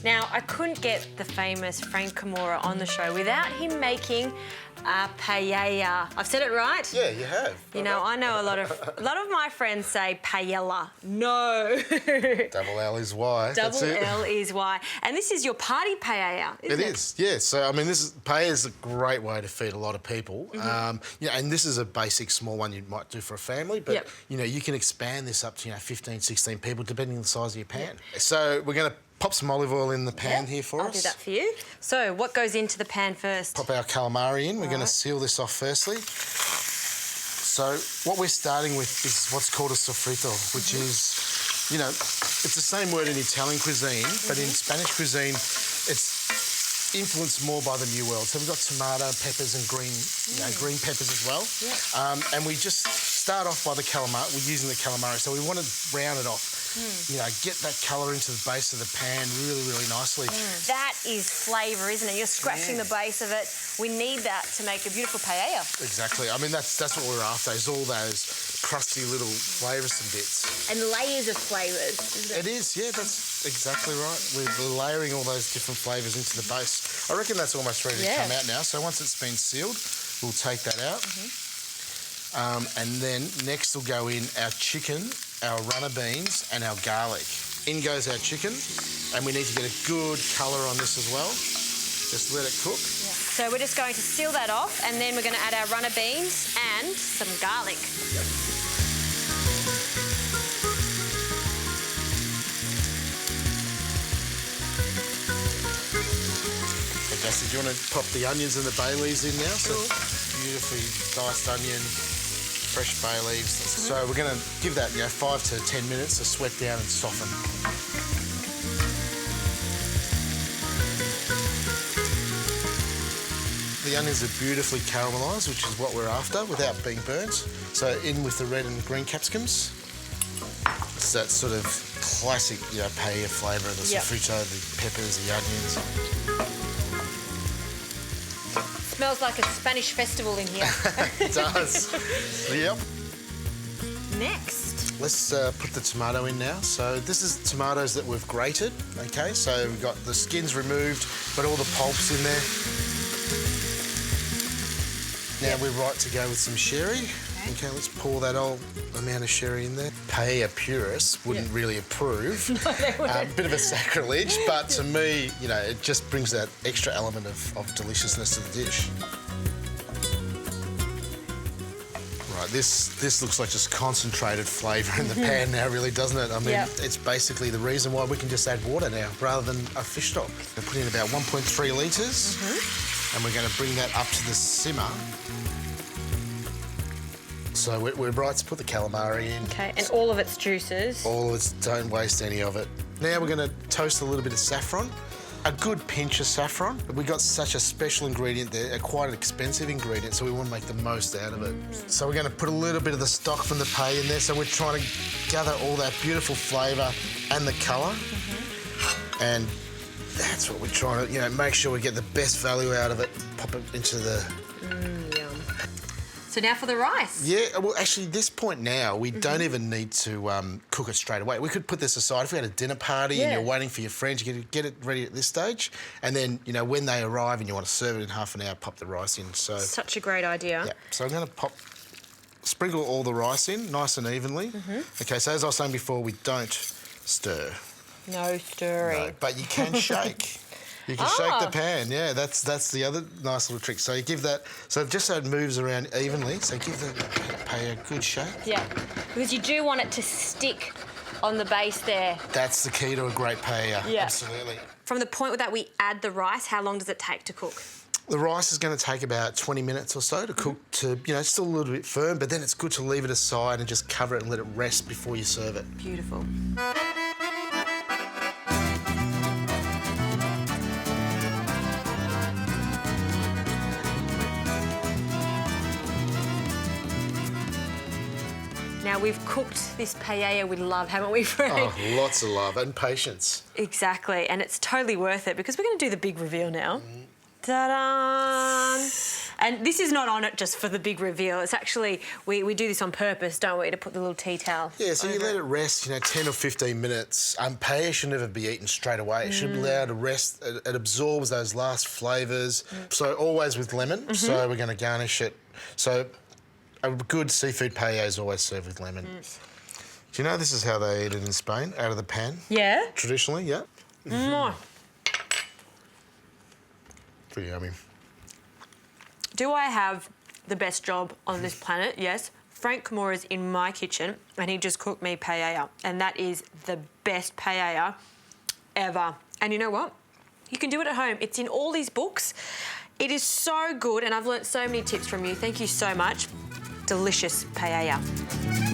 Now, I couldn't get the famous Frank Camorra on the show without him making a paella. I've said it right? Yeah, you have. You know, I know a lot of my friends say paella. No. Double L is Y. Double L is Y. And this is your party paella, isn't it? It is, yeah. So, I mean, paella is a great way to feed a lot of people. Yeah, and this is a basic small one you might do for a family, but, you know, you can expand this up to, 15, 16 people, depending on the size of your pan. So, we're going to pop some olive oil in the pan here for us. I'll do that for you. So, what goes into the pan first? Pop our calamari in. We're going to seal this off firstly. So, what we're starting with is what's called a sofrito, which is, you know, it's the same word in Italian cuisine, but in Spanish cuisine, it's influenced more by the New World. So we've got tomato, peppers and green peppers as well. And we just start off by the calamari. We're using the calamari, so we want to brown it off. You know, get that colour into the base of the pan really, really nicely. That is flavour, isn't it? You're scratching the base of it. We need that to make a beautiful paella. Exactly. I mean, that's what we're after, is all those crusty little flavoursome bits. And layers of flavours, isn't it? It is, yeah, that's exactly right. We're layering all those different flavours into the base. I reckon that's almost ready to come out now. So once it's been sealed, we'll take that out. And then next will go in our chicken, our runner beans and our garlic. In goes our chicken, and we need to get a good colour on this as well. Just let it cook. So we're just going to seal that off, and then we're going to add our runner beans and some garlic. Fantastic. Do you want to pop the onions and the bay leaves in now? So beautifully diced onion, fresh bay leaves. So we're going to give that 5 to 10 minutes to sweat down and soften. The onions are beautifully caramelised, which is what we're after, without being burnt. So in with the red and green capsicums. It's that sort of classic, paella flavour, the sofrito, the peppers, the onions. Smells like a Spanish festival in here. It does. Yep. Next. Let's put the tomato in now. So this is tomatoes that we've grated, okay? So we've got the skins removed, but all the pulp's in there. Now we're right to go with some sherry. Okay, let's pour that old amount of sherry in there. Paella purists wouldn't really approve. No, they wouldn't. Bit of a sacrilege, but to me, it just brings that extra element of deliciousness to the dish. Right, this looks like just concentrated flavour in the pan now, really, doesn't it? I mean, it's basically the reason why we can just add water now rather than a fish stock. We're putting in about 1.3 litres, and we're going to bring that up to the simmer. So we're right to put the calamari in. Okay, and all of its juices. All of it, don't waste any of it. Now we're going to toast a little bit of saffron. A good pinch of saffron. We got such a special ingredient there, quite an expensive ingredient, so we want to make the most out of it. So we're going to put a little bit of the stock from the paella in there, so we're trying to gather all that beautiful flavour and the colour. And that's what we're trying to, make sure we get the best value out of it. Pop it into the... Yum. So now for the rice. Yeah, well, actually, this point now, we don't even need to cook it straight away. We could put this aside. If we had a dinner party and you're waiting for your friends, you could get it ready at this stage. And then, when they arrive and you want to serve it in half an hour, pop the rice in. So such a great idea. Yeah, so I'm going to sprinkle all the rice in nice and evenly. OK, so as I was saying before, we don't stir. No stirring. No, but you can shake. You can shake the pan, that's the other nice little trick. So you give that, just so it moves around evenly, so give the paella a good shake. Yeah, because you do want it to stick on the base there. That's the key to a great paella, absolutely. From the point that we add the rice, how long does it take to cook? The rice is going to take about 20 minutes or so to cook to, it's still a little bit firm, but then it's good to leave it aside and just cover it and let it rest before you serve it. Beautiful. Now, we've cooked this paella with love, haven't we, Frank? Oh, lots of love and patience. Exactly, and it's totally worth it because we're going to do the big reveal now. Ta-da! And this is not on it just for the big reveal. It's actually, we do this on purpose, don't we, to put the little tea towel. Yeah, so you over let it rest, 10 or 15 minutes. Paella should never be eaten straight away. It should be allowed to rest. It absorbs those last flavours. So always with lemon. So we're going to garnish it. So a good seafood paella is always served with lemon. Do you know this is how they eat it in Spain, out of the pan? Yeah? Traditionally, yeah. Pretty yummy. Do I have the best job on this planet? Yes. Frank Camora's in my kitchen and he just cooked me paella, and that is the best paella ever. And you know what? You can do it at home. It's in all these books. It is so good, and I've learnt so many tips from you. Thank you so much. Delicious paella.